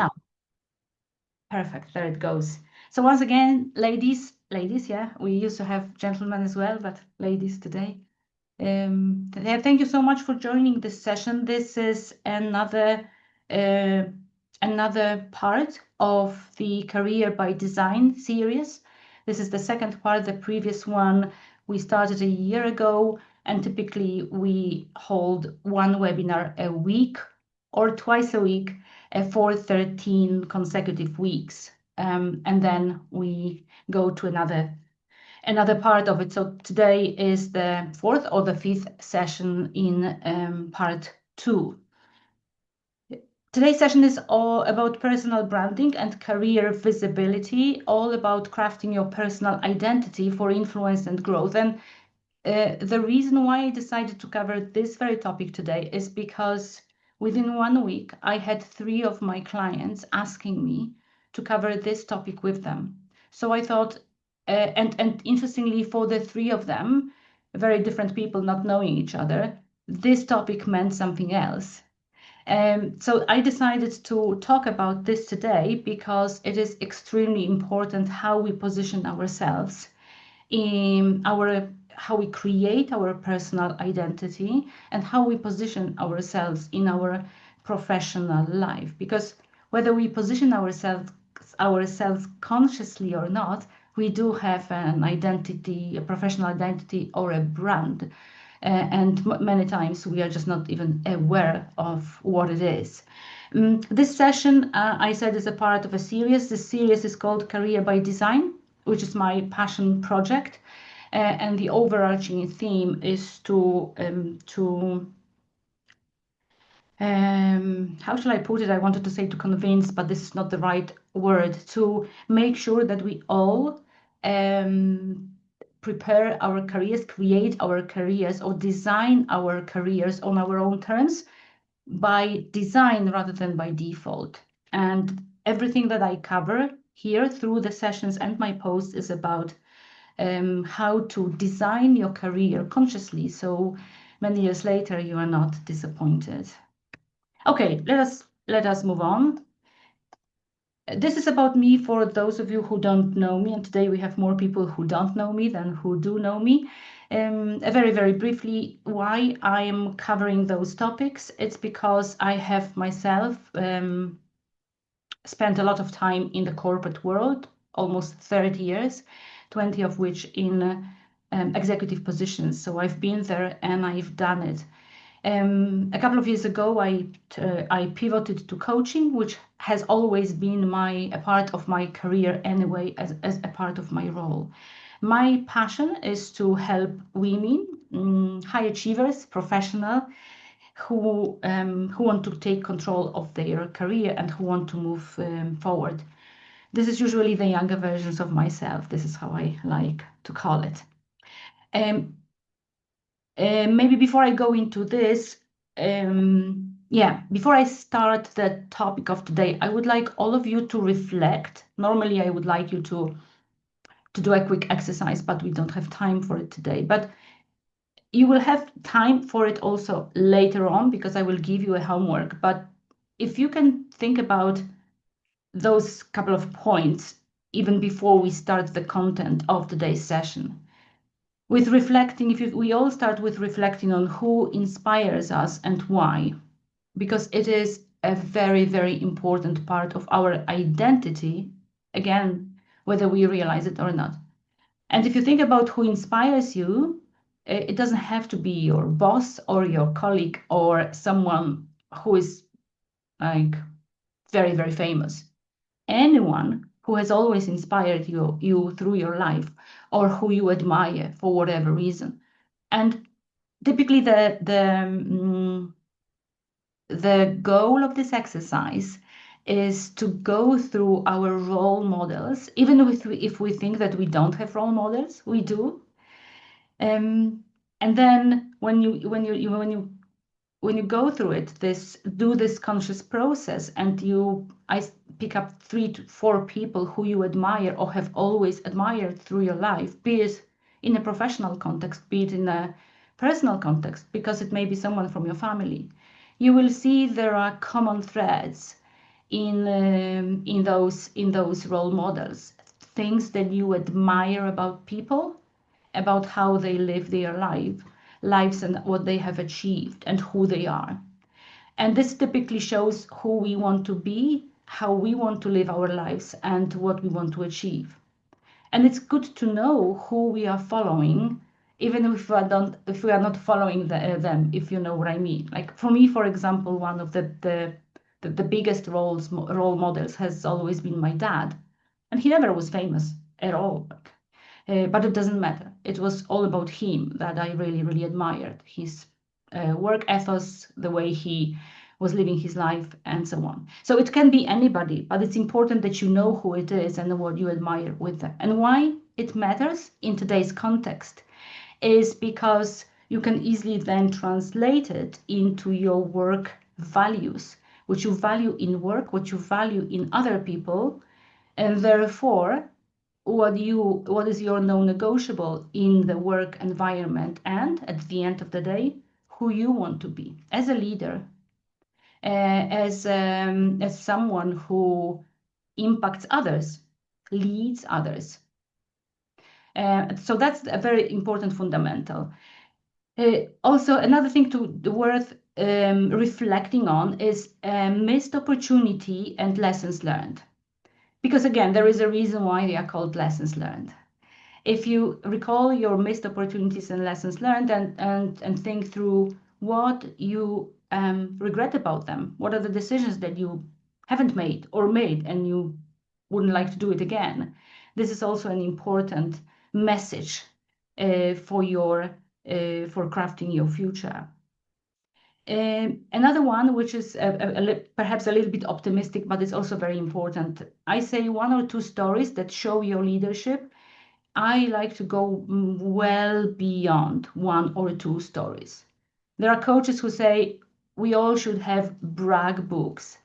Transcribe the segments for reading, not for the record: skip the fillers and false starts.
Now, perfect. There it goes. So once again, ladies, yeah, we used to have gentlemen as well, but ladies today. Thank you so much for joining this session. This is another part of the Career by Design series. This is the second part. The previous one we started a year ago, and typically we hold one webinar a week or twice a week for 13 consecutive weeks. And then we go to another part of it. So today is the fourth or the fifth session in part 2. Today's session is all about personal branding and career visibility, all about crafting your personal identity for influence and growth. And the reason why I decided to cover this very topic today is because within 1 week, I had 3 of my clients asking me to cover this topic with them. So I thought, and interestingly, for the 3 of them, very different people not knowing each other, this topic meant something else. So I decided to talk about this today because it is extremely important how we position ourselves in how we create our personal identity and how we position ourselves in our professional life. Because whether we position ourselves consciously or not, we do have an identity, a professional identity or a brand. And many times we are just not even aware of what it is. This session, I said, is a part of a series. This series is called Career by Design, which is my passion project. And the overarching theme is to how shall I put it? I wanted to say to convince, but this is not the right word, to make sure that we all prepare our careers, create our careers, or design our careers on our own terms by design rather than by default. And everything that I cover here through the sessions and my posts is about how to design your career consciously, so many years later you are not disappointed. Okay, let us move on. This is about me for those of you who don't know me, and today we have more people who don't know me than who do know me. Very, very briefly, why I am covering those topics. It's because I have myself spent a lot of time in the corporate world, almost 30 years, 20 of which in executive positions. So I've been there and I've done it. A couple of years ago, I pivoted to coaching, which has always been a part of my career anyway, as a part of my role. My passion is to help women, high achievers, professional, who want to take control of their career and who want to move forward. This is usually the younger versions of myself. This is how I like to call it. Maybe before I go into this, before I start the topic of today, I would like all of you to reflect. Normally, I would like you to do a quick exercise, but we don't have time for it today. But you will have time for it also later on because I will give you a homework. But if you can think about those couple of points even before we start the content of today's session. With reflecting, we all start with reflecting on who inspires us and why, because it is a very, very important part of our identity, again, whether we realize it or not. And if you think about who inspires you, it doesn't have to be your boss or your colleague or someone who is like very, very famous. Anyone who has always inspired you through your life or who you admire for whatever reason. And typically the goal of this exercise is to go through our role models, even if we think that we don't have role models, we do. And then when you go through it, do this conscious process, and I pick up 3 to 4 people who you admire or have always admired through your life, be it in a professional context, be it in a personal context, because it may be someone from your family. You will see there are common threads in those role models, things that you admire about people, about how they live their lives and what they have achieved and who they are. And this typically shows who we want to be, how we want to live our lives, and what we want to achieve. And it's good to know who we are following, even if we are not following them, if you know what I mean. Like for me, for example, one of the biggest role models has always been my dad, and he never was famous at all. But it doesn't matter. It was all about him that I really, really admired. His work ethos, the way he was living his life, and so on. So it can be anybody, but it's important that you know who it is and what you admire with them. And why it matters in today's context is because you can easily then translate it into your work values, what you value in work, what you value in other people, and therefore what is your non-negotiable in the work environment, and at the end of the day, who you want to be as a leader, as someone who impacts others, leads others. So that's a very important fundamental. Also, another thing worth reflecting on is missed opportunity and lessons learned. Because again, there is a reason why they are called lessons learned. If you recall your missed opportunities and lessons learned and think through what you regret about them, what are the decisions that you haven't made or made and you wouldn't like to do it again. This is also an important message for crafting your future. Another one, which is perhaps a little bit optimistic, but it's also very important. I say one or two stories that show your leadership. I like to go well beyond one or two stories. There are coaches who say we all should have brag books,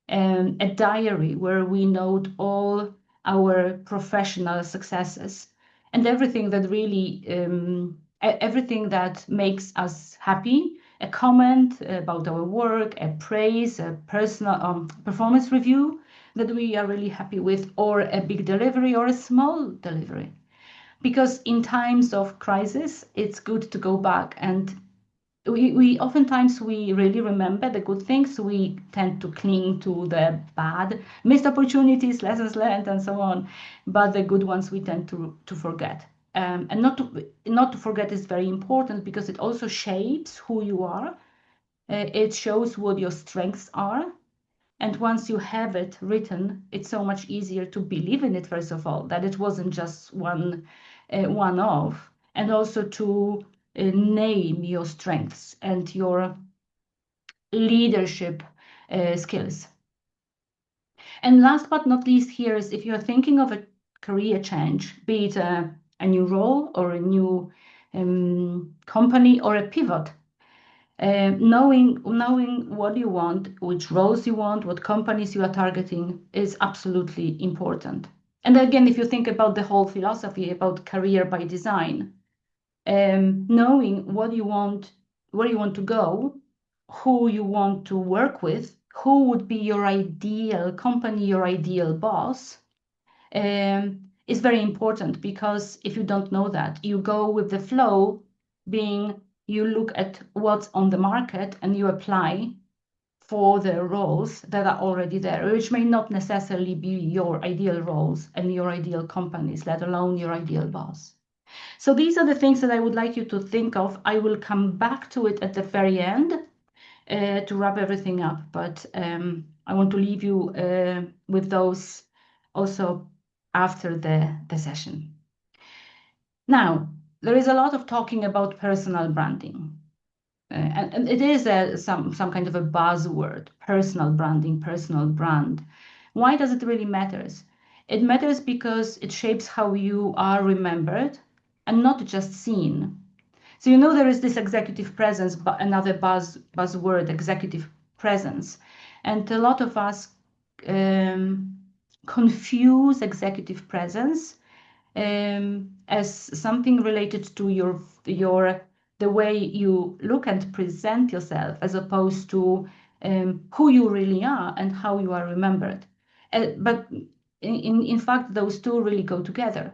a diary where we note all our professional successes and everything that really, everything that makes us happy, a comment about our work, a praise, a personal performance review that we are really happy with, or a big delivery or a small delivery. Because in times of crisis, it's good to go back, and we oftentimes we really remember the good things. We tend to cling to the bad, missed opportunities, lessons learned, and so on. But the good ones we tend to forget. And not to forget is very important because it also shapes who you are. It shows what your strengths are. And once you have it written, it's so much easier to believe in it, first of all, that it wasn't just one-off, and also to name your strengths and your leadership skills. And last but not least here is if you're thinking of a career change, be it a new role or a new company or a pivot, knowing what you want, which roles you want, what companies you are targeting is absolutely important. And again, if you think about the whole philosophy about career by design, knowing what you want, where you want to go, who you want to work with, who would be your ideal company, your ideal boss, is very important, because if you don't know that, you go with the flow, being you look at what's on the market and you apply for the roles that are already there, which may not necessarily be your ideal roles and your ideal companies, let alone your ideal boss. So these are the things that I would like you to think of. I will come back to it at the very end to wrap everything up, but I want to leave you with those also after the session. Now, there is a lot of talking about personal branding. And it is some kind of a buzzword, personal branding, personal brand. Why does it really matters? It matters because it shapes how you are remembered and not just seen. So you know there is this executive presence, but another buzzword, executive presence. And a lot of us confuse executive presence as something related to the way you look and present yourself, as opposed to who you really are and how you are remembered. But in fact, those two really go together.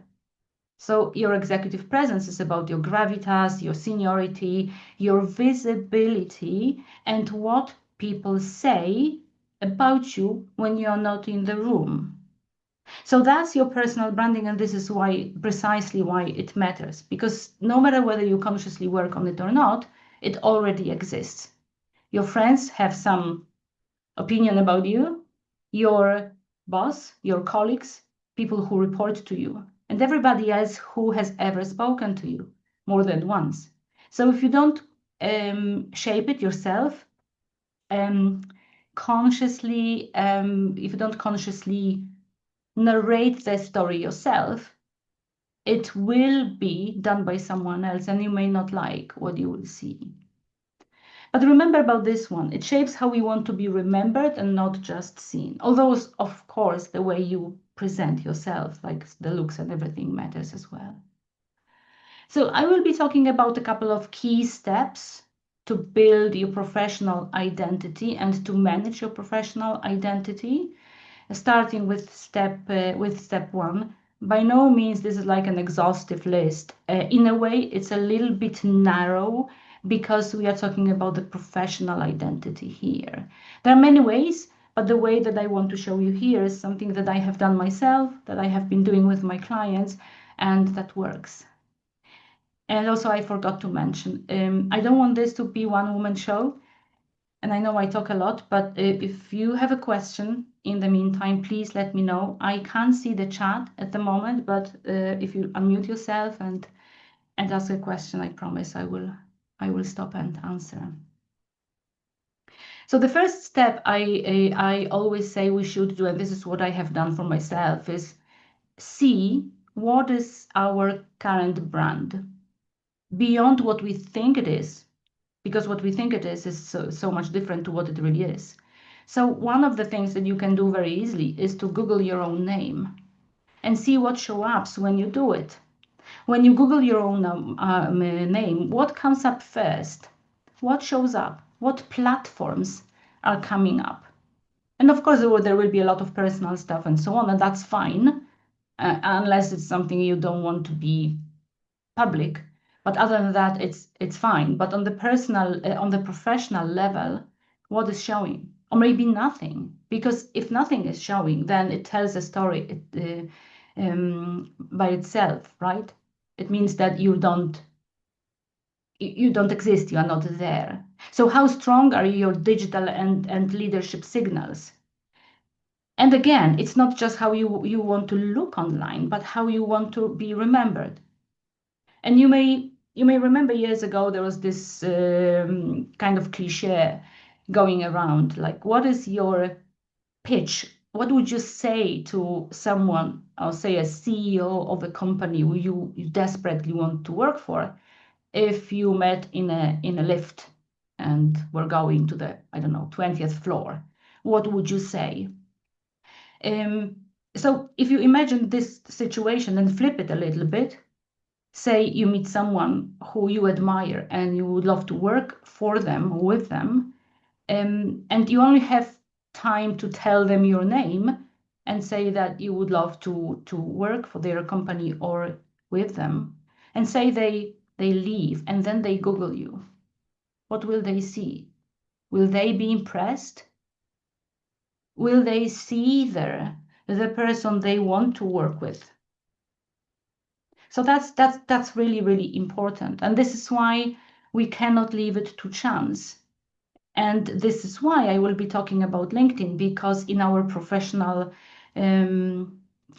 So your executive presence is about your gravitas, your seniority, your visibility, and what people say about you when you're not in the room. So that's your personal branding, and this is precisely why it matters, because no matter whether you consciously work on it or not, it already exists. Your friends have some opinion about you, your boss, your colleagues, people who report to you, and everybody else who has ever spoken to you more than once. So if you don't shape it yourself, consciously, if you don't consciously narrate the story yourself, it will be done by someone else, and you may not like what you will see. But remember about this one, it shapes how we want to be remembered and not just seen. Although, of course, the way you present yourself, like the looks and everything, matters as well. So I will be talking about a couple of key steps to build your professional identity and to manage your professional identity, starting with step one. By no means this is like an exhaustive list. In a way, it's a little bit narrow because we are talking about the professional identity here. There are many ways, but the way that I want to show you here is something that I have done myself, that I have been doing with my clients, and that works. And also, I forgot to mention, I don't want this to be one woman show. And I know I talk a lot, but if you have a question in the meantime, please let me know. I can't see the chat at the moment, but if you unmute yourself and ask a question, I promise I will stop and answer. So the first step I always say we should do, and this is what I have done for myself, is see what is our current brand beyond what we think it is, because what we think it is so much different to what it really is. So one of the things that you can do very easily is to Google your own name and see what shows up when you do it. When you Google your own name, what comes up first? What shows up? What platforms are coming up? And of course, there will be a lot of personal stuff and so on, and that's fine, unless it's something you don't want to be public. But other than that, it's fine. But on the on the professional level, what is showing? Or maybe nothing, because if nothing is showing, then it tells a story by itself, right? It means that you don't exist, you are not there. So how strong are your digital and leadership signals? And again, it's not just how you want to look online, but how you want to be remembered. And you may remember years ago there was this kind of cliche going around, like, what is your pitch? What would you say to someone, or say a CEO of a company who you desperately want to work for, if you met in a lift and were going to the, I don't know, 20th floor? What would you say? So if you imagine this situation and flip it a little bit, say you meet someone who you admire and you would love to work for them or with them, and you only have time to tell them your name and say that you would love to work for their company or with them, and say they leave and then they Google you. What will they see? Will they be impressed? Will they see there the person they want to work with? So that's really important, and this is why we cannot leave it to chance. And this is why I will be talking about LinkedIn, because in our professional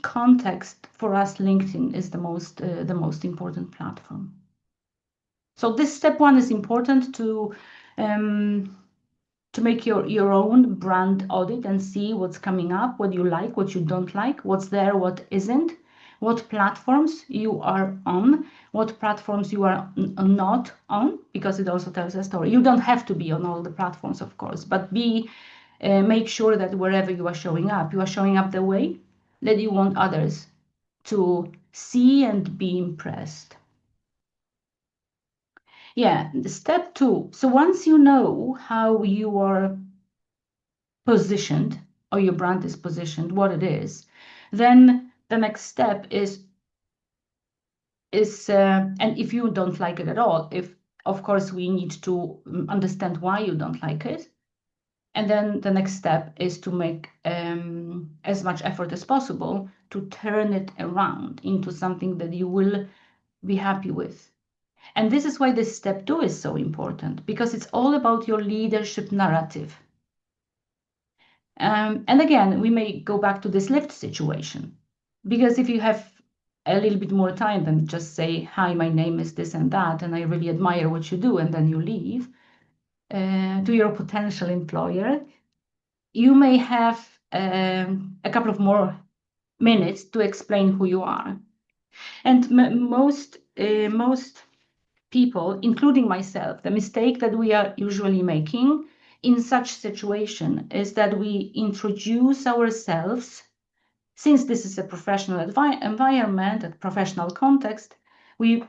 context, for us, LinkedIn is the most important platform. So this step one is important to make your own brand audit and see what's coming up, what you like, what you don't like, what's there, what isn't, what platforms you are on, what platforms you are not on, because it also tells a story. You don't have to be on all the platforms, of course, but make sure that wherever you are showing up the way that you want others to see and be impressed. Yeah, step two. So once you know how you are positioned, or your brand is positioned, what it is, then the next step is and if you don't like it at all, if of course we need to understand why you don't like it, and then the next step is to make as much effort as possible to turn it around into something that you will be happy with. And this is why this step 2 is so important, because it's all about your leadership narrative. And again, we may go back to this lift situation, because if you have a little bit more time than just say, hi, my name is this and that, and I really admire what you do, and then you leave to your potential employer, you may have a couple of more minutes to explain who you are. And most people, including myself, the mistake that we are usually making in such situation is that we introduce ourselves. Since this is a professional environment, a professional context, we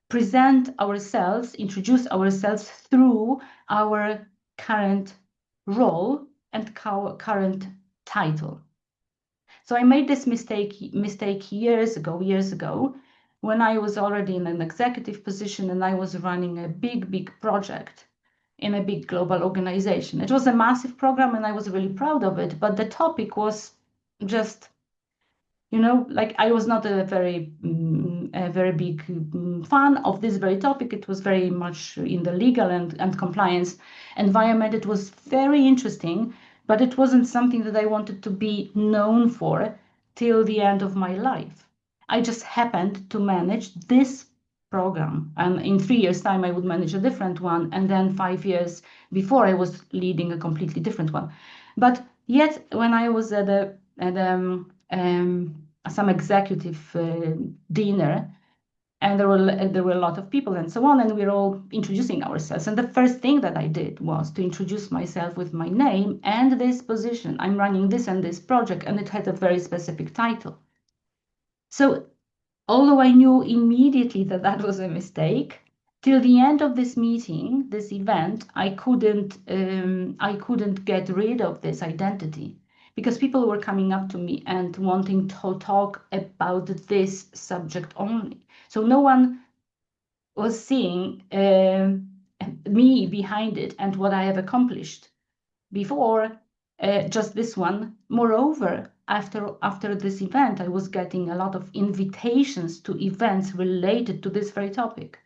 present ourselves, introduce ourselves through our current role and current title. So I made this mistake years ago, when I was already in an executive position and I was running a big project in a big global organization. It was a massive program and I was really proud of it, but the topic was just, like I was not a very big fan of this very topic. It was very much in the legal and compliance environment. It was very interesting, but it wasn't something that I wanted to be known for till the end of my life. I just happened to manage this program, and in 3 years' time I would manage a different one, and then 5 years before I was leading a completely different one. But yet, when I was at some executive dinner, and there were a lot of people and so on, and we were all introducing ourselves. And the first thing that I did was to introduce myself with my name and this position. I'm running this and this project, and it had a very specific title. So although I knew immediately that that was a mistake, till the end of this meeting, this event, I couldn't get rid of this identity, because people were coming up to me and wanting to talk about this subject only. So no one was seeing me behind it and what I have accomplished before, just this one. Moreover, after this event, I was getting a lot of invitations to events related to this very topic,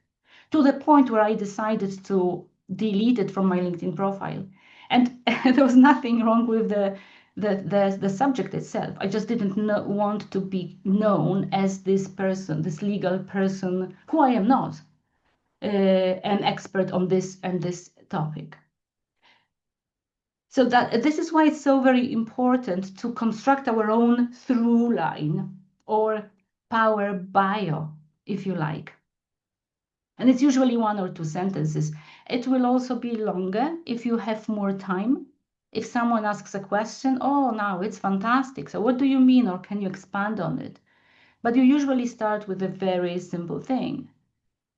to the point where I decided to delete it from my LinkedIn profile. And there was nothing wrong with the subject itself. I just didn't want to be known as this person, this legal person, who I am not, an expert on this and this topic. So that this is why it's so very important to construct our own through line, or power bio, if you like. And it's usually 1 or 2 sentences. It will also be longer if you have more time. If someone asks a question, oh, now it's fantastic. So what do you mean, or can you expand on it? But you usually start with a very simple thing.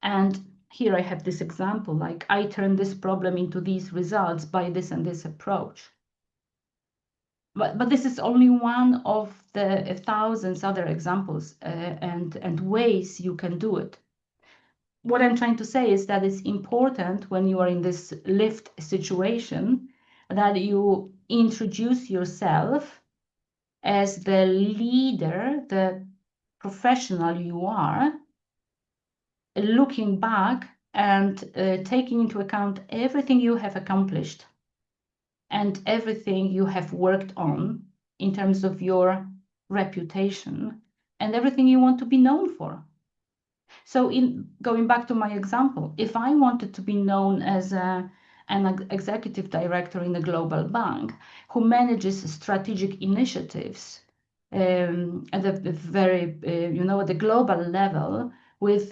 And here I have this example, like I turned this problem into these results by this and this approach. But this is only one of the thousands other examples and ways you can do it. What I'm trying to say is that it's important, when you are in this lift situation, that you introduce yourself as the leader, the professional you are, looking back and taking into account everything you have accomplished and everything you have worked on in terms of your reputation and everything you want to be known for. So in going back to my example, if I wanted to be known as an executive director in a global bank who manages strategic initiatives at a very, at the global level with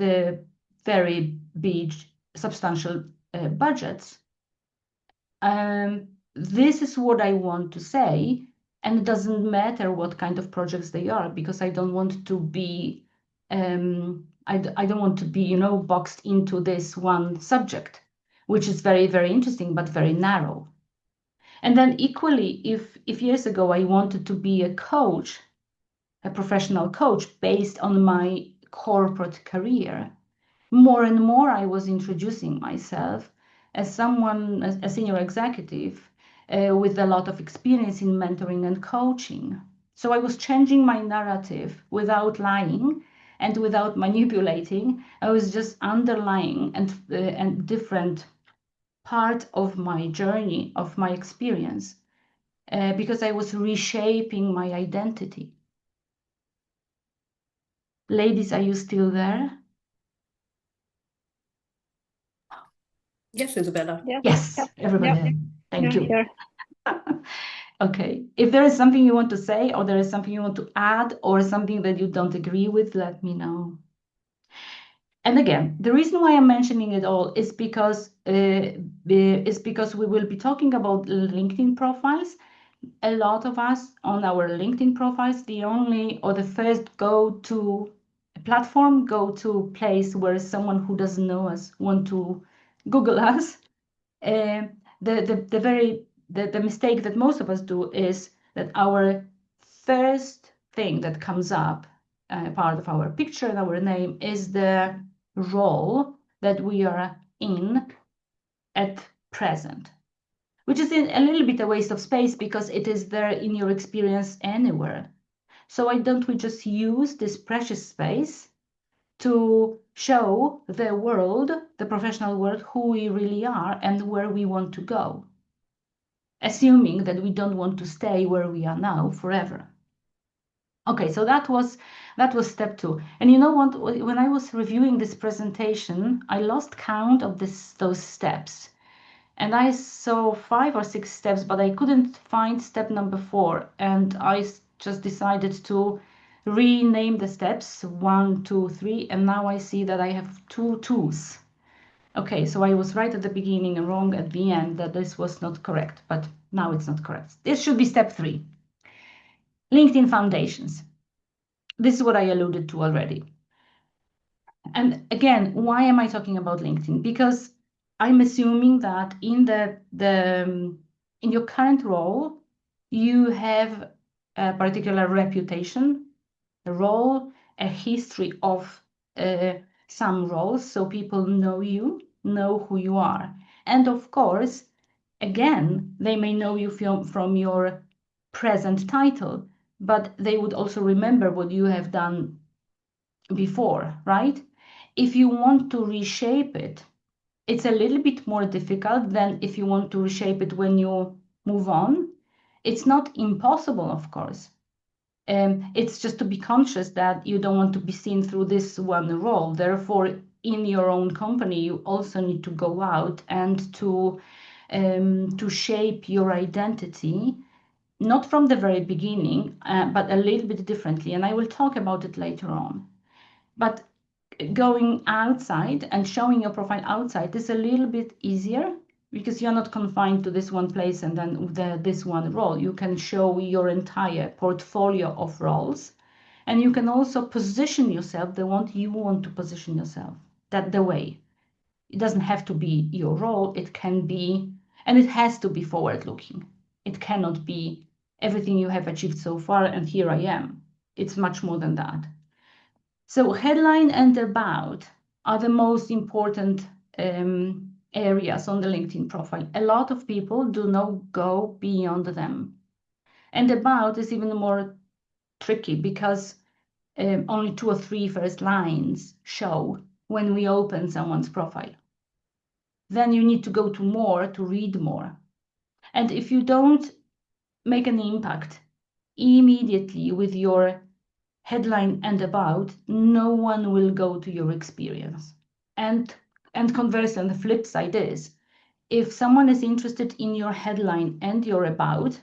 very big, substantial budgets, this is what I want to say. And it doesn't matter what kind of projects they are, because I don't want to be I don't want to be, boxed into this one subject, which is very, very interesting, but very narrow. And then equally, if years ago I wanted to be a coach, a professional coach based on my corporate career, more and more I was introducing myself as someone, a senior executive with a lot of experience in mentoring and coaching. So I was changing my narrative without lying and without manipulating. I was just underlying and different part of my journey, of my experience, because I was reshaping my identity. Ladies, are you still there? Yes, Isabella. Yes, everybody. Thank you. Here. Okay. If there is something you want to say, or there is something you want to add, or something that you don't agree with, let me know. And again, the reason why I'm mentioning it all is because we will be talking about LinkedIn profiles. A lot of us on our LinkedIn profiles, the only or the first go-to platform, go-to place where someone who doesn't know us want to Google us. The mistake that most of us do is that our first thing that comes up, part of our picture and our name, is the role that we are in at present, which is a little bit a waste of space because it is there in your experience anywhere. So why don't we just use this precious space to show the world, the professional world, who we really are and where we want to go, assuming that we don't want to stay where we are now forever. Okay, so that was step 2. And you know what? When I was reviewing this presentation, I lost count of those steps. And I saw 5 or 6 steps, but I couldn't find step number 4. And I just decided to rename the steps 1, 2, 3. And now I see that I have 2 twos. Okay, so I was right at the beginning and wrong at the end, that this was not correct, but now it's not correct. This should be step 3. LinkedIn foundations. This is what I alluded to already. And again, why am I talking about LinkedIn? Because I'm assuming that in in your current role, you have a particular reputation, a role, a history of some roles, so people know you, know who you are. And of course, again, they may know you from your present title, but they would also remember what you have done before, right? If you want to reshape it, it's a little bit more difficult than if you want to reshape it when you move on. It's not impossible, of course. It's just to be conscious that you don't want to be seen through this one role. Therefore, in your own company, you also need to go out and to shape your identity, not from the very beginning, but a little bit differently. And I will talk about it later on. But going outside and showing your profile outside is a little bit easier because you're not confined to this one place and then this one role. You can show your entire portfolio of roles, and you can also position yourself the way you want to position yourself. That the way. It doesn't have to be your role. It can be, and it has to be forward-looking. It cannot be everything you have achieved so far and here I am. It's much more than that. So headline and about are the most important areas on the LinkedIn profile. A lot of people do not go beyond them. And about is even more tricky because only 2 or 3 first lines show when we open someone's profile. Then you need to go to more to read more. And if you don't make an impact immediately with your headline and about, no one will go to your experience. And conversely, on the flip side is, if someone is interested in your headline and your about,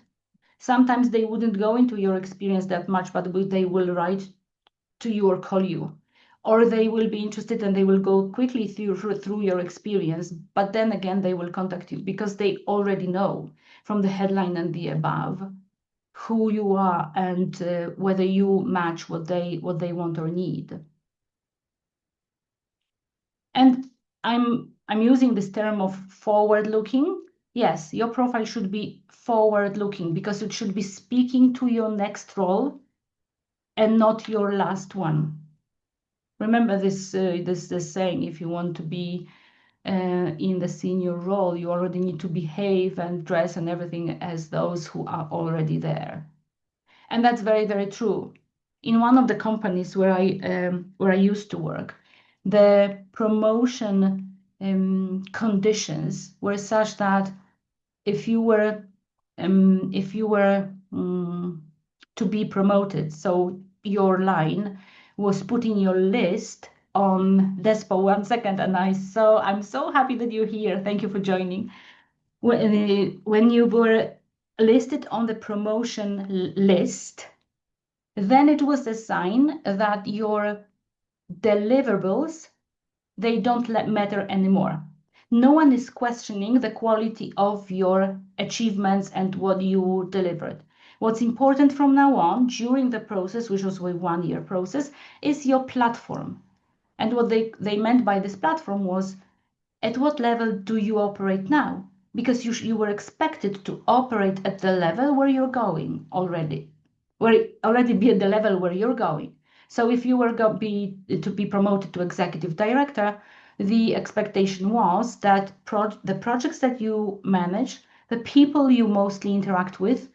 sometimes they wouldn't go into your experience that much, but they will write to you or call you. Or they will be interested and they will go quickly through your experience, but then again, they will contact you because they already know from the headline and the above who you are and whether you match what they want or need. And I'm using this term of forward looking yes, your profile should be forward-looking because it should be speaking to your next role and not your last one. Remember this saying: if you want to be in the senior role, you already need to behave and dress and everything as those who are already there. And that's very, very true. In one of the companies where I used to work, the promotion conditions were such that if you were to be promoted, so your line was put in your list on Despo. 1 second, and I'm so happy that you're here. Thank you for joining. When you were listed on the promotion list, then it was a sign that your deliverables, they don't matter anymore. No one is questioning the quality of your achievements and what you delivered. What's important from now on during the process, which was a 1-year process, is your platform. And what they meant by this platform was, at what level do you operate now? Because you were expected to operate at the level where you're going already, be at the level where you're going. So if you were to be promoted to executive director, the expectation was that the projects that you manage, the people you mostly interact with,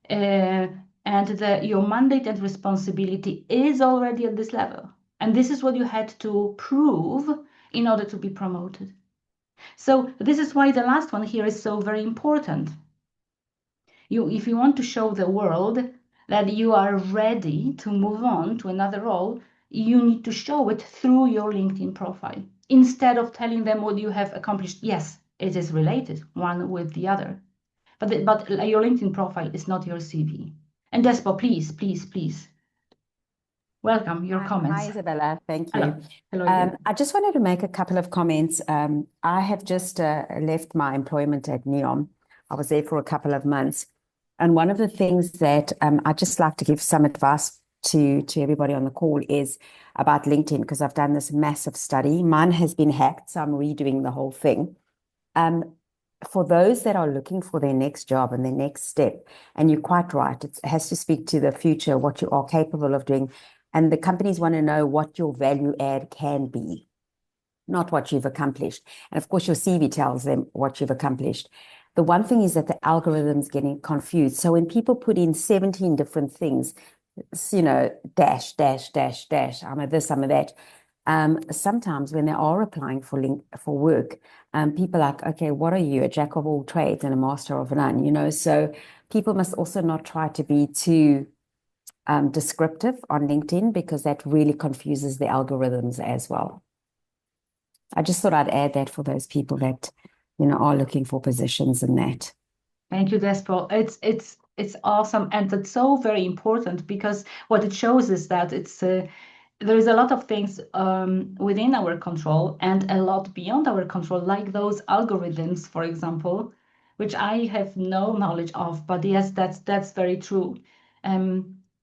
and your mandate and responsibility is already at this level. And this is what you had to prove in order to be promoted. So this is why the last one here is so very important. If you want to show the world that you are ready to move on to another role, you need to show it through your LinkedIn profile instead of telling them what you have accomplished. Yes, it is related one with the other, but your LinkedIn profile is not your CV. And Despo, please, please, please, welcome your comments. Hi, Isabella. Thank Hello. you. Hello. I just wanted to make a couple of comments. I have just left my employment at NEOM. I was there for a couple of months. And one of the things that I'd just like to give some advice to everybody on the call is about LinkedIn, because I've done this massive study. Mine has been hacked, so I'm redoing the whole thing. For those that are looking for their next job and their next step, and you're quite right, it has to speak to the future, what you are capable of doing. And the companies want to know what your value add can be, not what you've accomplished. And of course, your CV tells them what you've accomplished. The one thing is that the algorithm's getting confused. So when people put in 17 different things, dash, dash, dash, dash, I'm a this, I'm a that. Sometimes when they are applying for work, people are like, okay, what are you, a jack of all trades and a master of none, So people must also not try to be too descriptive on LinkedIn, because that really confuses the algorithms as well. I just thought I'd add that for those people that, are looking for positions in that. Thank you, Despo. It's awesome, and it's so very important, because what it shows is that there is a lot of things within our control and a lot beyond our control, like those algorithms, for example, which I have no knowledge of. But yes, that's very true.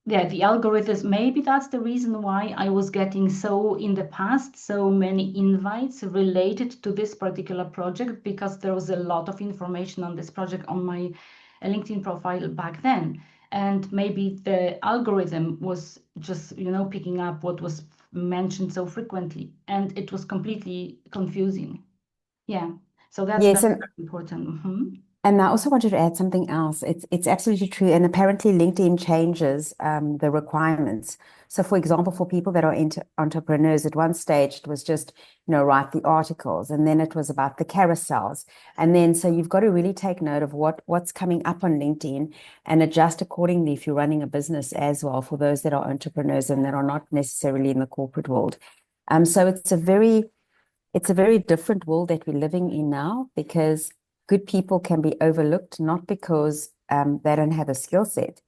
Yeah, the algorithms, maybe that's the reason why I was getting in the past so many invites related to this particular project, because there was a lot of information on this project on my LinkedIn profile back then. And maybe the algorithm was just, picking up what was mentioned so frequently, and it was completely confusing. Yeah, so that's very important. Mm-hmm. And I also wanted to add something else. It's absolutely true. And apparently LinkedIn changes the requirements. So for example, for people that are entrepreneurs, at one stage, it was just, write the articles, and then it was about the carousels. And then, so you've got to really take note of what's coming up on LinkedIn and adjust accordingly if you're running a business as well, for those that are entrepreneurs and that are not necessarily in the corporate world. So it's a very different world that we're living in now, because good people can be overlooked, not because they don't have a skill set,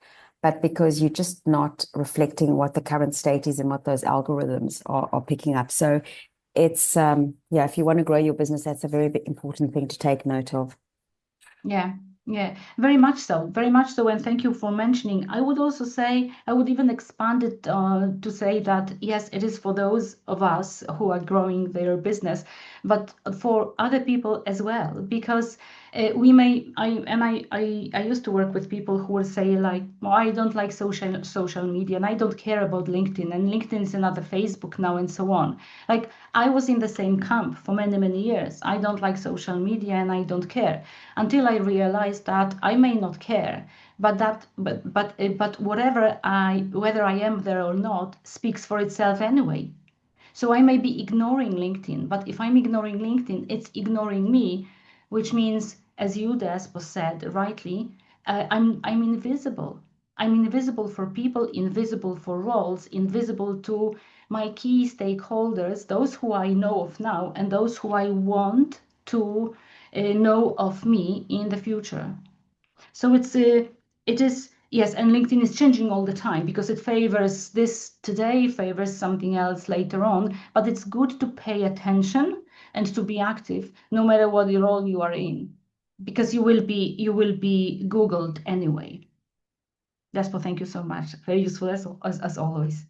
but because you're just not reflecting what the current state is and what those algorithms are picking up. So it's, if you want to grow your business, that's a very important thing to take note of. Yeah, very much so, very much so. And thank you for mentioning. I would also say, I would even expand it to say that, yes, it is for those of us who are growing their business, but for other people as well, because I used to work with people who would say like, well, I don't like social media and I don't care about LinkedIn, and LinkedIn is another Facebook now and so on. Like, I was in the same camp for many, many years. I don't like social media and I don't care, until I realized that I may not care, but whether I am there or not speaks for itself anyway. So I may be ignoring LinkedIn, but if I'm ignoring LinkedIn, it's ignoring me, which means, as you, Despo, said rightly, I'm invisible. I'm invisible for people, invisible for roles, invisible to my key stakeholders, those who I know of now and those who I want to know of me in the future. So it is, yes, and LinkedIn is changing all the time because it favors this today, favors something else later on, but it's good to pay attention and to be active no matter what role you are in, because you will be Googled anyway. Despo, thank you so much. Very useful as always.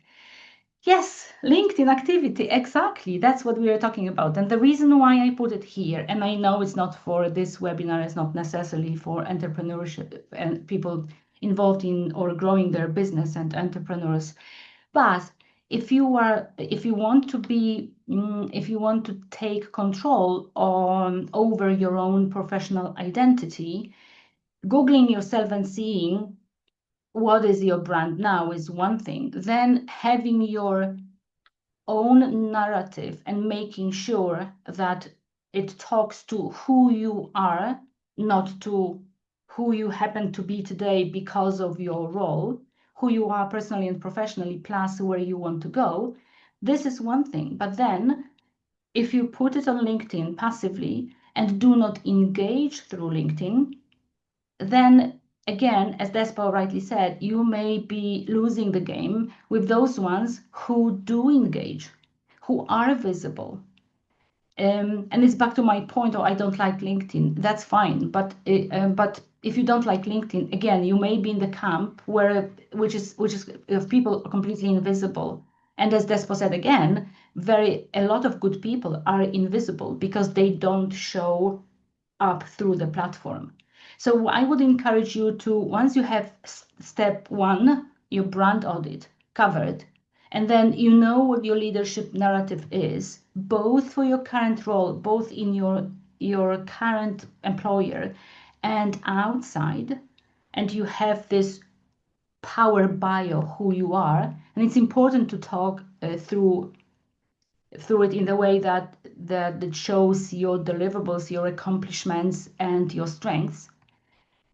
Yes, LinkedIn activity, exactly. That's what we are talking about. And the reason why I put it here, and I know it's not for this webinar, it's not necessarily for entrepreneurship and people involved in or growing their business and entrepreneurs. But if you want to take control over your own professional identity, Googling yourself and seeing what is your brand now is one thing. Then having your own narrative and making sure that it talks to who you are, not to who you happen to be today because of your role, who you are personally and professionally, plus where you want to go. This is one thing. But then if you put it on LinkedIn passively and do not engage through LinkedIn, then again, as Despo rightly said, you may be losing the game with those ones who do engage, who are visible. And it's back to my point, oh, I don't like LinkedIn. That's fine, but if you don't like LinkedIn, again, you may be in the camp which is of people completely invisible. And as Despo said again, a lot of good people are invisible because they don't show up through the platform. So I would encourage you to, once you have step one, your brand audit covered, and then you know what your leadership narrative is, both for your current role, both in your current employer and outside, and you have this power bio who you are, and it's important to talk through it in the way that it shows your deliverables, your accomplishments, and your strengths.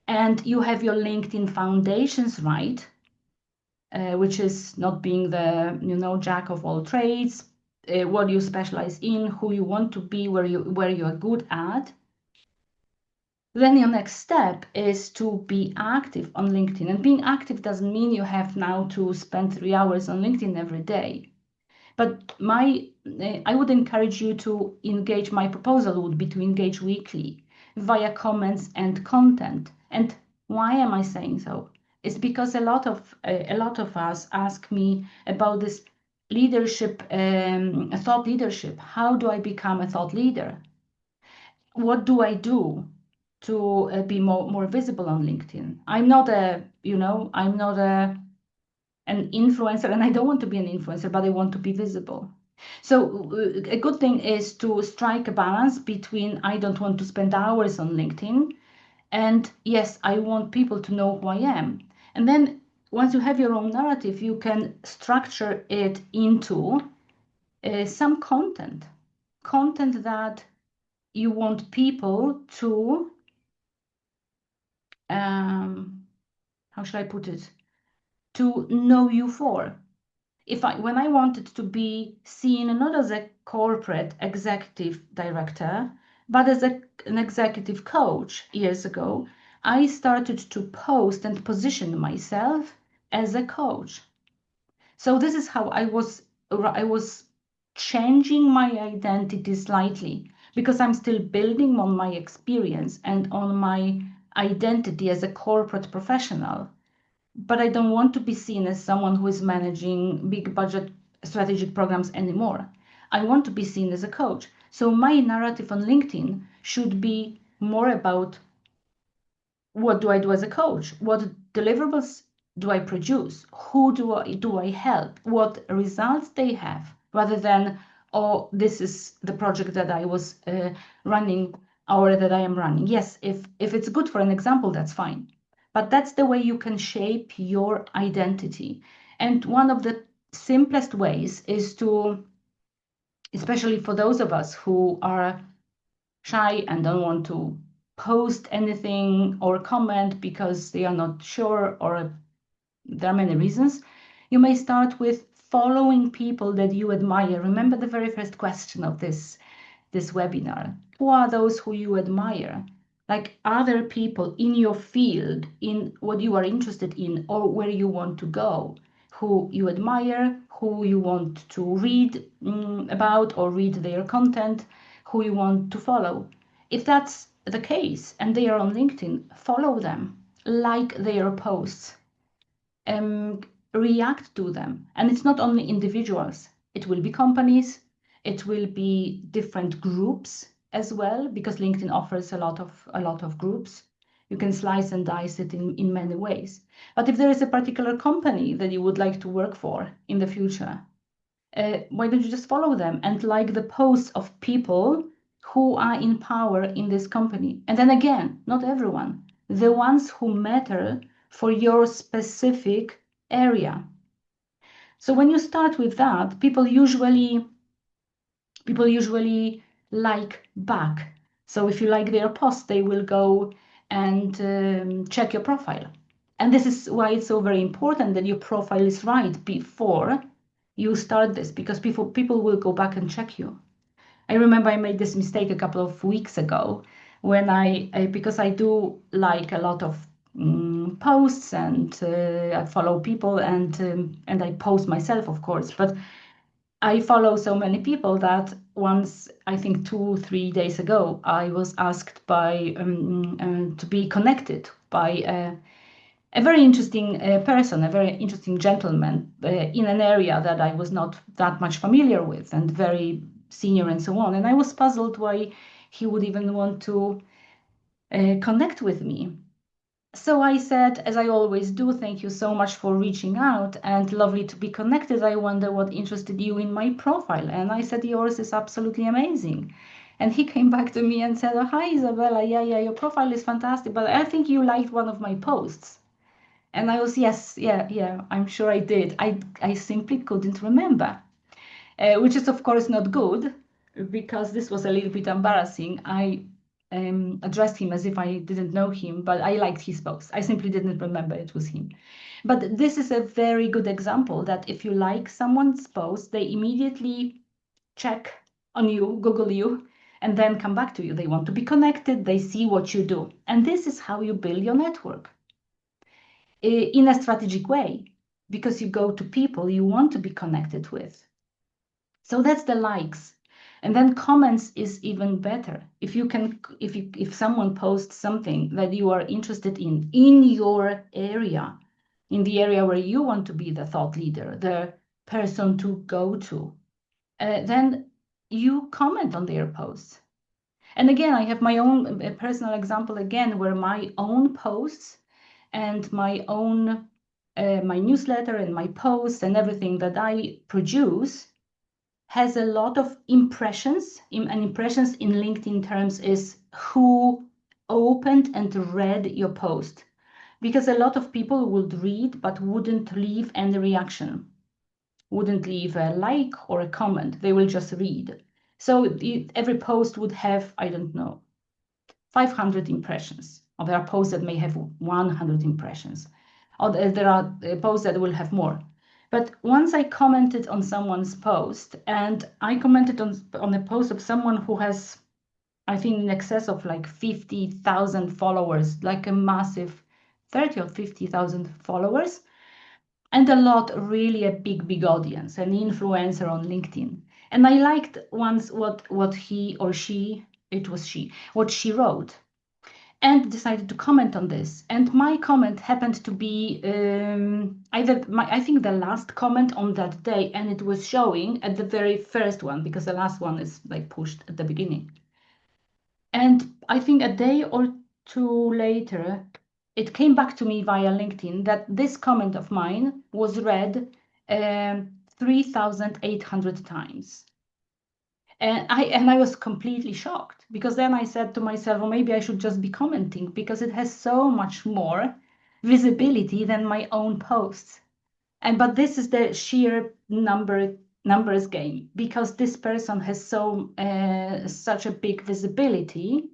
And you have your LinkedIn foundations right, which is not being the jack of all trades, what you specialize in, who you want to be, where you are good at. Then your next step is to be active on LinkedIn. And being active doesn't mean you have now to spend 3 hours on LinkedIn every day. But I would encourage you to engage. My proposal would be to engage weekly via comments and content. And why am I saying so? It's because a lot of us ask me about this leadership, thought leadership. How do I become a thought leader? What do I do to be more visible on LinkedIn? I'm not an influencer, and I don't want to be an influencer, but I want to be visible. So a good thing is to strike a balance between I don't want to spend hours on LinkedIn and yes, I want people to know who I am. And then once you have your own narrative, you can structure it into some content that you want people to, how should I put it, to know you for. When I wanted to be seen not as a corporate executive director, but as an executive coach years ago, I started to post and position myself as a coach. So this is how I was changing my identity slightly, because I'm still building on my experience and on my identity as a corporate professional. But I don't want to be seen as someone who is managing big budget strategic programs anymore. I want to be seen as a coach. So my narrative on LinkedIn should be more about what do I do as a coach? What deliverables do I produce? Who do I help? What results they have? Rather than, oh, this is the project that I was running or that I am running. Yes, if it's good for an example, that's fine. But that's the way you can shape your identity. And one of the simplest ways is to, especially for those of us who are shy and don't want to post anything or comment because they are not sure, or there are many reasons, you may start with following people that you admire. Remember the very first question of this webinar. Who are those who you admire? Like other people in your field, in what you are interested in or where you want to go, who you admire, who you want to read about or read their content, who you want to follow. If that's the case and they are on LinkedIn, follow them, like their posts, react to them. And it's not only individuals, it will be companies, it will be different groups as well, because LinkedIn offers a lot of groups. You can slice and dice it in many ways. But if there is a particular company that you would like to work for in the future, why don't you just follow them and like the posts of people who are in power in this company? And then again, not everyone, the ones who matter for your specific area. So when you start with that, people usually like back. So if you like their post, they will go and check your profile. And this is why it's so very important that your profile is right before you start this, because people will go back and check you. I remember I made this mistake a couple of weeks ago when because I do like a lot of posts and I follow people and I post myself, of course, but I follow so many people that once, I think 2-3 days ago, I was asked to be connected by a very interesting person, a very interesting gentleman in an area that I was not that much familiar with, and very senior and so on. And I was puzzled why he would even want to connect with me. So I said, as I always do, thank you so much for reaching out and lovely to be connected. I wonder what interested you in my profile. And I said, yours is absolutely amazing. And he came back to me and said, oh, hi, Isabella. Yeah, your profile is fantastic, but I think you liked one of my posts. And I was, yes, yeah, I'm sure I did. I simply couldn't remember, which is, of course, not good, because this was a little bit embarrassing. I addressed him as if I didn't know him, but I liked his post. I simply didn't remember it was him. But this is a very good example that if you like someone's post, they immediately check on you, Google you, and then come back to you. They want to be connected. They see what you do. And this is how you build your network in a strategic way, because you go to people you want to be connected with. So that's the likes. And then comments is even better. If someone posts something that you are interested in your area, in the area where you want to be the thought leader, the person to go to, then you comment on their posts. And again, I have my own personal example again, where my own posts and my own my newsletter and my posts and everything that I produce has a lot of impressions. And impressions in LinkedIn terms is who opened and read your post, because a lot of people would read but wouldn't leave any reaction, wouldn't leave a like or a comment. They will just read. So every post would have, I don't know, 500 impressions. Or there are posts that may have 100 impressions. Or there are posts that will have more. But once I commented on someone's post, and I commented on a post of someone who has, I think, in excess of like 50,000 followers, like a massive 30 or 50,000 followers, and a lot, really a big audience, an influencer on LinkedIn. And I liked once what he or she, it was she, what she wrote, and decided to comment on this. And my comment happened to be I think the last comment on that day, and it was showing at the very first one, because the last one is like pushed at the beginning. And I think a day or two later, it came back to me via LinkedIn that this comment of mine was read 3,800 times. And I was completely shocked, because then I said to myself, well, maybe I should just be commenting, because it has so much more visibility than my own posts. But this is the sheer numbers game, because this person has such a big visibility,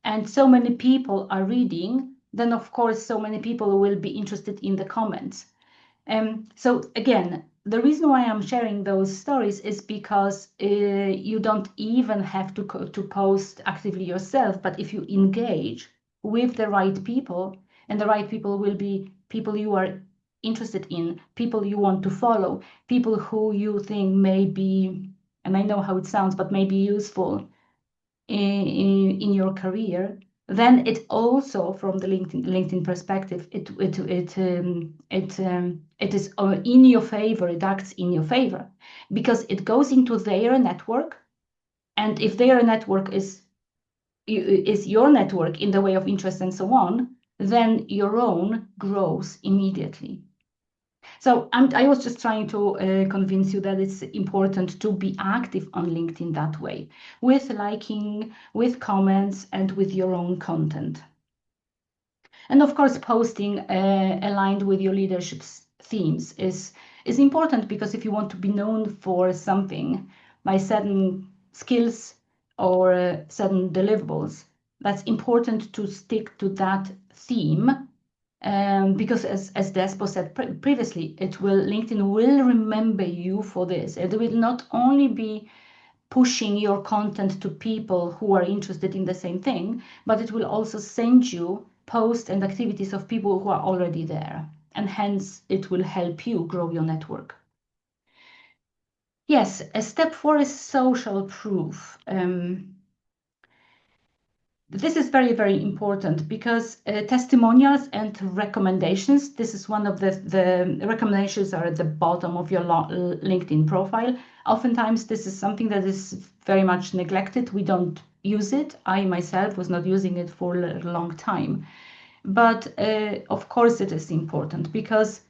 and so many people are reading. Then of course so many people will be interested in the comments. So again, the reason why I'm sharing those stories is because you don't even have to post actively yourself, but if you engage with the right people, and the right people will be people you are interested in, people you want to follow, people who you think may be, and I know how it sounds, but may be useful in your career, then it also, from the LinkedIn perspective, it is in your favor. It acts in your favor, because it goes into their network, and if their network is your network in the way of interest and so on, then your own grows immediately. So I was just trying to convince you that it's important to be active on LinkedIn that way, with liking, with comments, and with your own content. And of course, posting aligned with your leadership's themes is important, because if you want to be known for something by certain skills or certain deliverables, that's important to stick to that theme. Because as Despo said previously, LinkedIn will remember you for this. It will not only be pushing your content to people who are interested in the same thing, but it will also send you posts and activities of people who are already there. And hence, it will help you grow your network. Yes, step 4 is social proof. This is very, very important, because testimonials and recommendations, this is one of the recommendations are at the bottom of your LinkedIn profile. Oftentimes, this is something that is very much neglected. We don't use it. I myself was not using it for a long time. But of course, it is important, because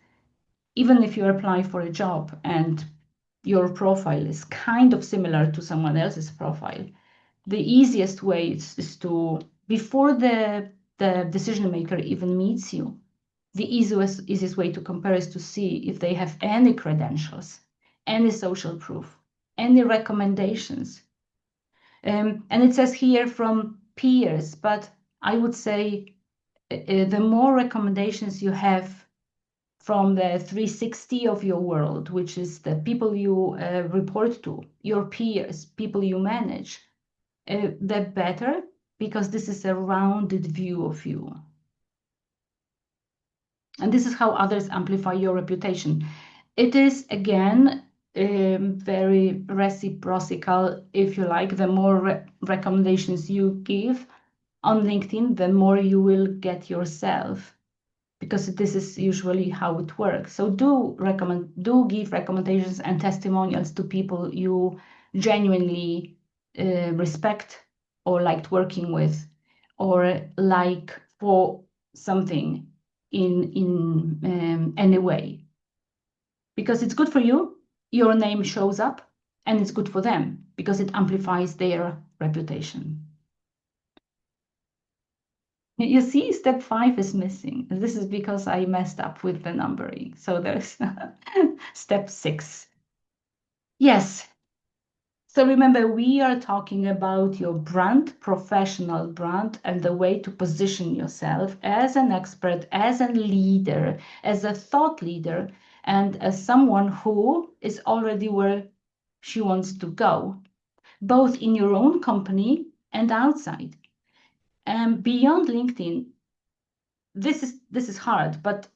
even if you apply for a job and your profile is kind of similar to someone else's profile, the easiest way is to, before the decision maker even meets you, the easiest way to compare is to see if they have any credentials, any social proof, any recommendations. And it says here from peers, but I would say the more recommendations you have from the 360 of your world, which is the people you report to, your peers, people you manage, the better, because this is a rounded view of you. And this is how others amplify your reputation. It is, again, very reciprocal, if you like. The more recommendations you give on LinkedIn, the more you will get yourself, because this is usually how it works. So do give recommendations and testimonials to people you genuinely respect, or liked working with, or like for something in any way, because it's good for you, your name shows up, and it's good for them because it amplifies their reputation. You see, step 5 is missing. This is because I messed up with the numbering. So there's step 6. Yes. So remember, we are talking about your brand, professional brand, and the way to position yourself as an expert, as a leader, as a thought leader, and as someone who is already where she wants to go, both in your own company and outside. And beyond LinkedIn, this is hard, but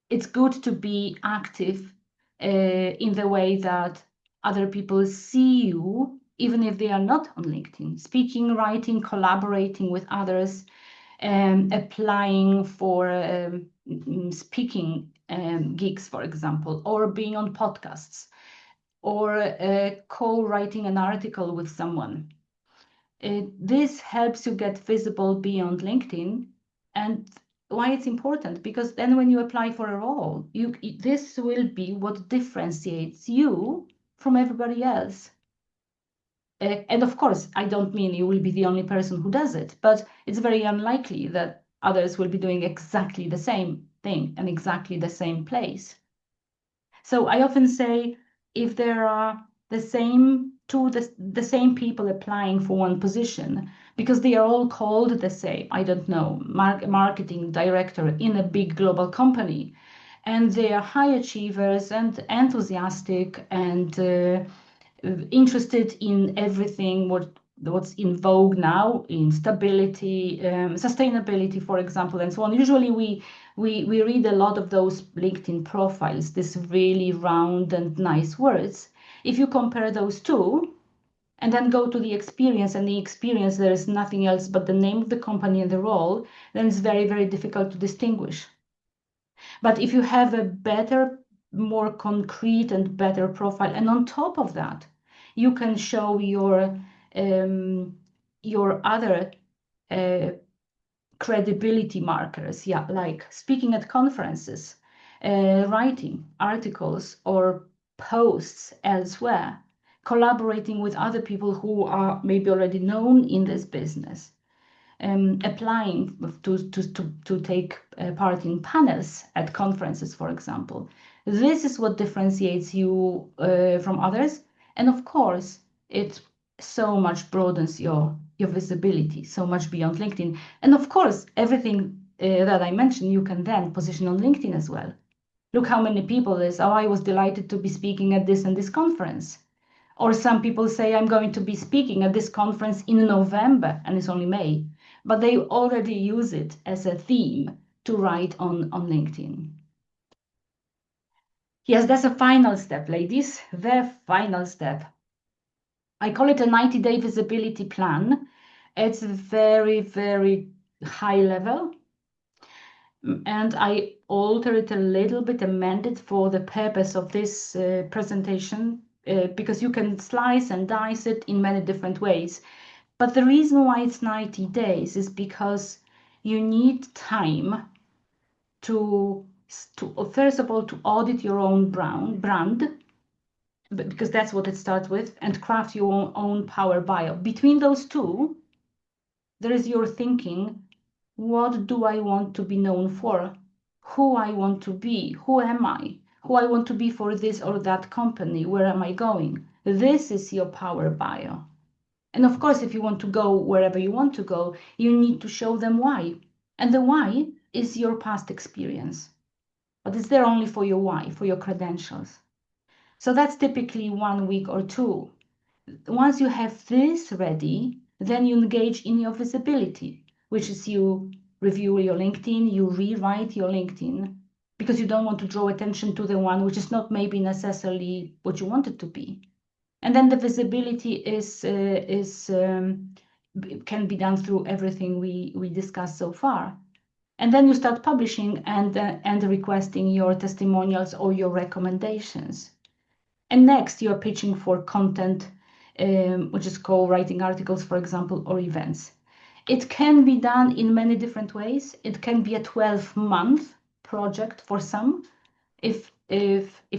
it's good to be active in the way that other people see you, even if they are not on LinkedIn. Speaking, writing, collaborating with others, applying for speaking gigs, for example, or being on podcasts, or co-writing an article with someone. This helps you get visible beyond LinkedIn. And why it's important, because then when you apply for a role, this will be what differentiates you from everybody else. And of course, I don't mean you will be the only person who does it, but it's very unlikely that others will be doing exactly the same thing in exactly the same place. So I often say, if there are the same people applying for one position, because they are all called the same, I don't know, marketing director in a big global company, and they are high achievers and enthusiastic and interested in everything what's in vogue now, in stability, sustainability, for example, and so on. Usually we read a lot of those LinkedIn profiles, this really round and nice words. If you compare those two and then go to the experience, and the experience, there is nothing else but the name of the company and the role, then it's very, very difficult to distinguish. But if you have a better, more concrete and better profile, and on top of that, you can show your other credibility markers, yeah, like speaking at conferences, writing articles or posts elsewhere, collaborating with other people who are maybe already known in this business, applying to take part in panels at conferences, for example. This is what differentiates you from others. And of course, it so much broadens your visibility, so much beyond LinkedIn. And of course, everything that I mentioned, you can then position on LinkedIn as well. Look how many people is, oh, I was delighted to be speaking at this and this conference. Or some people say, I'm going to be speaking at this conference in November, and it's only May, but they already use it as a theme to write on LinkedIn. Yes, that's a final step, ladies, the final step. I call it a 90-day visibility plan. It's very, very high level. And I alter it a little bit, amend it for the purpose of this presentation, because you can slice and dice it in many different ways. But the reason why it's 90 days is because you need time to first of all, to audit your own brand, because that's what it starts with, and craft your own power bio. Between those two, there is your thinking, what do I want to be known for? Who I want to be? Who am I? Who I want to be for this or that company? Where am I going? This is your power bio. And of course, if you want to go wherever you want to go, you need to show them why. And the why is your past experience. But it's there only for your why, for your credentials. So that's typically 1 week or two. Once you have this ready, then you engage in your visibility, which is you review your LinkedIn, you rewrite your LinkedIn, because you don't want to draw attention to the one which is not maybe necessarily what you want it to be. And then the visibility can be done through everything we discussed so far. And then you start publishing and requesting your testimonials or your recommendations. And next, you're pitching for content, which is called writing articles, for example, or events. It can be done in many different ways. It can be a 12-month project for some, if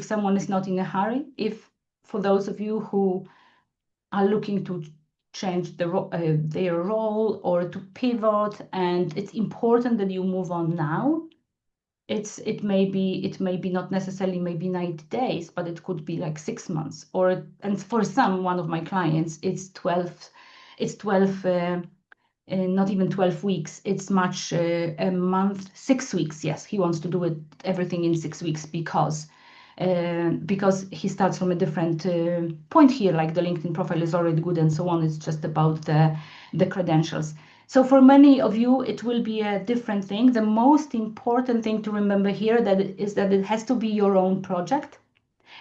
someone is not in a hurry. If for those of you who are looking to change their role or to pivot, and it's important that you move on now. It may be not necessarily maybe 90 days, but it could be like 6 months, and for one of my clients, it's 12, not even 12 weeks. It's much a month, 6 weeks. Yes, he wants to do everything in 6 weeks because he starts from a different point here, like the LinkedIn profile is already good and so on. It's just about the credentials. So for many of you, it will be a different thing. The most important thing to remember here is that it has to be your own project.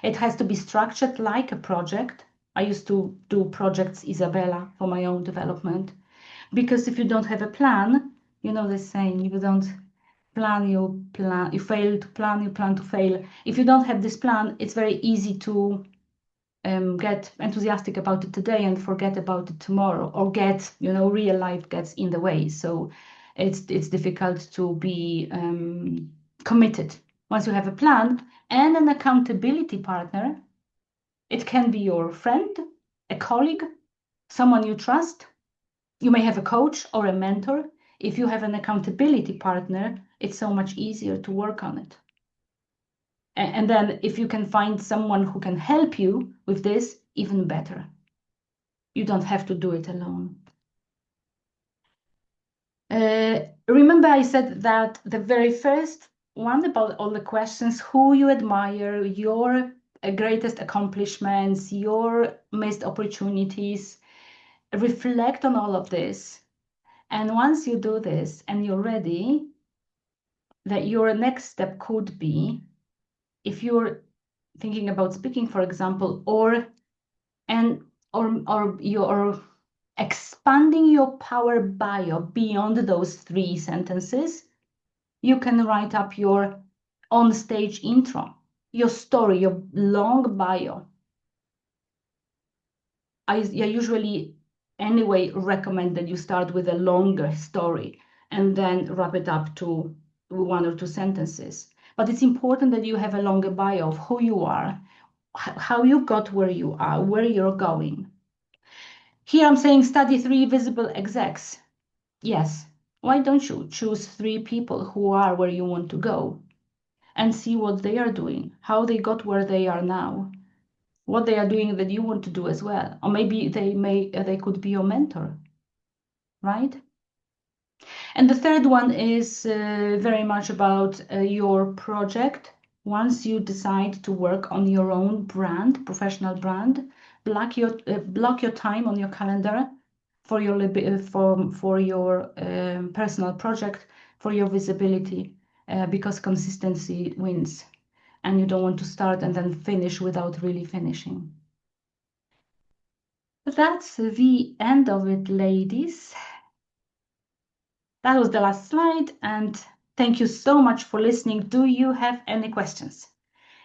It has to be structured like a project. I used to do projects, Isabella, for my own development. Because if you don't have a plan, you know the saying, if you don't plan, you fail to plan, you plan to fail. If you don't have this plan, it's very easy to get enthusiastic about it today and forget about it tomorrow, or get, real life gets in the way. So it's difficult to be committed. Once you have a plan and an accountability partner, it can be your friend, a colleague, someone you trust. You may have a coach or a mentor. If you have an accountability partner, it's so much easier to work on it. And then if you can find someone who can help you with this, even better. You don't have to do it alone. Remember I said that the very first one about all the questions, who you admire, your greatest accomplishments, your missed opportunities, reflect on all of this. And once you do this and you're ready, that your next step could be, if you're thinking about speaking, for example, or you're expanding your power bio beyond those 3 sentences, you can write up your on-stage intro, your story, your long bio. I usually anyway recommend that you start with a longer story and then wrap it up to 1 or 2 sentences. But it's important that you have a longer bio of who you are, how you got where you are, where you're going. Here I'm saying study 3 visible execs. Yes, why don't you choose 3 people who are where you want to go and see what they are doing, how they got where they are now, what they are doing that you want to do as well. Or maybe they could be your mentor, right? And the third one is very much about your project. Once you decide to work on your own brand, professional brand, block your time on your calendar for your personal project, for your visibility, because consistency wins, and you don't want to start and then finish without really finishing. That's the end of it, ladies. That was the last slide, and thank you so much for listening. Do you have any questions?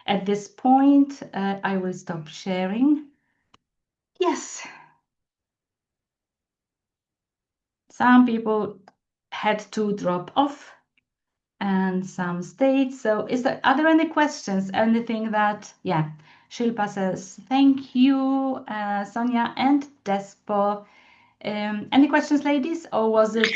At this point, I will stop sharing. Yes. Some people had to drop off and some stayed. So are there any questions? Anything that, yeah, Shilpa says, thank you, Sonia and Despo. Any questions, ladies, or was it?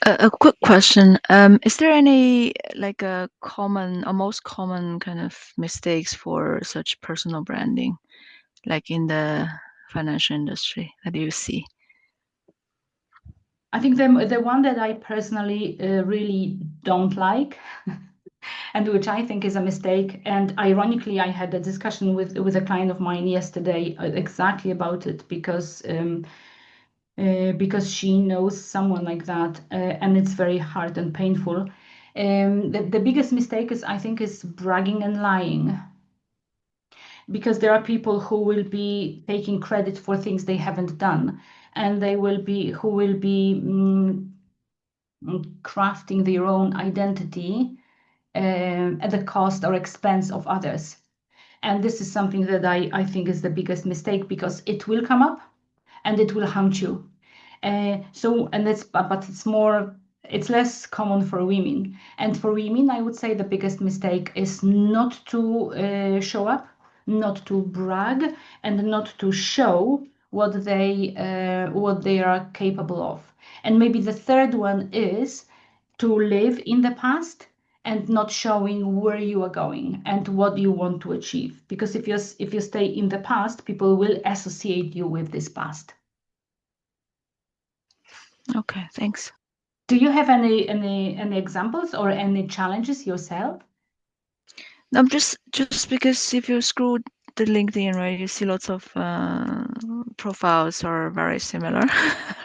A quick question. Is there any like a common or most common kind of mistakes for such personal branding, like in the financial industry that you see? I think the one that I personally really don't like, and which I think is a mistake. And ironically, I had a discussion with a client of mine yesterday exactly about it, because she knows someone like that, and it's very hard and painful. The biggest mistake is, I think, is bragging and lying, because there are people who will be taking credit for things they haven't done, and who will be crafting their own identity at the cost or expense of others. And this is something that I think is the biggest mistake, because it will come up and it will haunt you. It's less common for women. And for women, I would say the biggest mistake is not to show up, not to brag, and not to show what they are capable of. And maybe the third one is to live in the past and not showing where you are going and what you want to achieve. Because if you stay in the past, people will associate you with this past. Okay, thanks. Do you have any examples or any challenges yourself? No, just because if you scroll the LinkedIn, right, you see lots of profiles are very similar,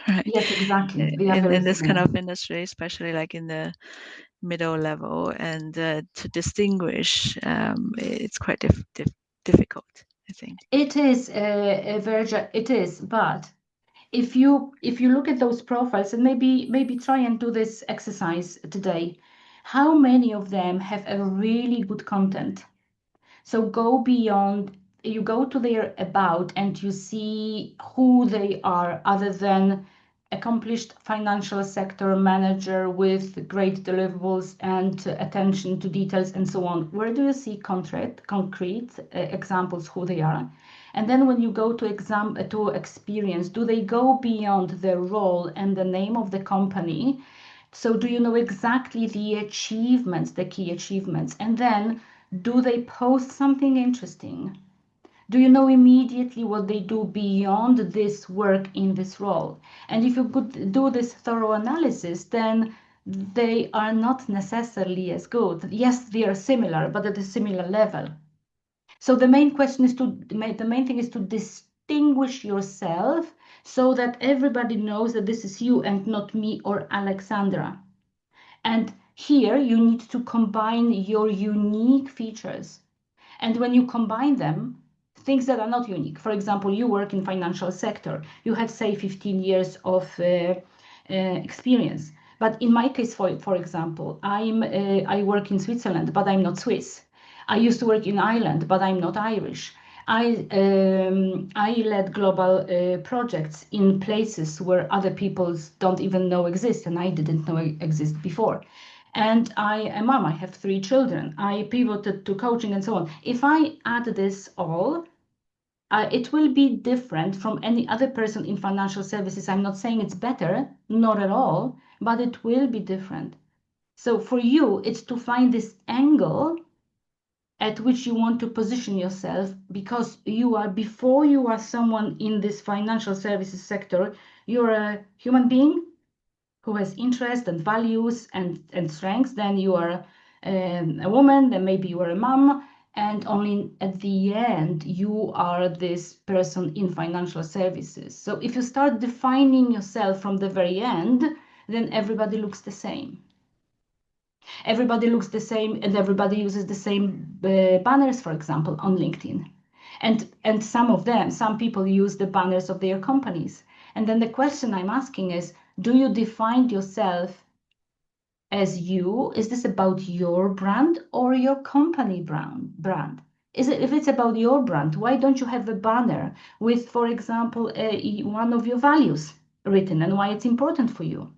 right? Yes, exactly. They are in very this kind similar. of industry, especially like in the middle level, and to distinguish, it's quite difficult, I think. It is, Verja, it is, but if you look at those profiles, and maybe try and do this exercise today, how many of them have a really good content? So go beyond you go to their about and you see who they are, other than accomplished financial sector manager with great deliverables and attention to details and so on. Where do you see concrete examples who they are? And then when you go to experience, do they go beyond their role and the name of the company? So do you know exactly the achievements, the key achievements? And then do they post something interesting? Do you know immediately what they do beyond this work in this role? And if you could do this thorough analysis, then they are not necessarily as good. Yes, they are similar, but at a similar level. So the main question is the main thing is to distinguish yourself so that everybody knows that this is you and not me or Alexandra. And here you need to combine your unique features. And when you combine them, things that are not unique. For example, you work in financial sector. You have, say, 15 years of experience. But in my case, for example, I work in Switzerland, but I'm not Swiss. I used to work in Ireland, but I'm not Irish. I led global projects in places where other peoples don't even know exist, and I didn't know exist before. And I am mom, I have 3 children. I pivoted to coaching and so on. If I add this all, it will be different from any other person in financial services. I'm not saying it's better, not at all, but it will be different. So for you, it's to find this angle at which you want to position yourself, because before you are someone in this financial services sector, you're a human being who has interest and values and strengths. Then you are a woman, then maybe you are a mom, and only at the end you are this person in financial services. So if you start defining yourself from the very end, then everybody looks the same. Everybody looks the same, and everybody uses the same banners, for example, on LinkedIn. And some people use the banners of their companies. And then the question I'm asking is, do you define yourself as you? Is this about your brand or your company brand? If it's about your brand, why don't you have a banner with, for example, one of your values written and why it's important for you?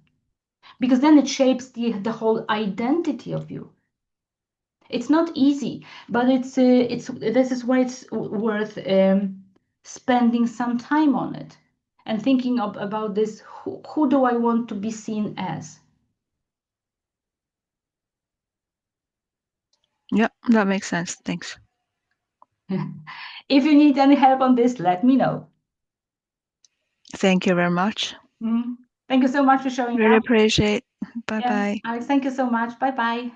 Because then it shapes the whole identity of you. It's not easy, but this is why it's worth spending some time on it and thinking about this. Who do I want to be seen as? Yeah, that makes sense. Thanks. If you need any help on this, let me know. Thank you very much. Thank you so much for showing Really up. appreciate. Bye Yeah, bye. Alex, thank you so much. Bye bye.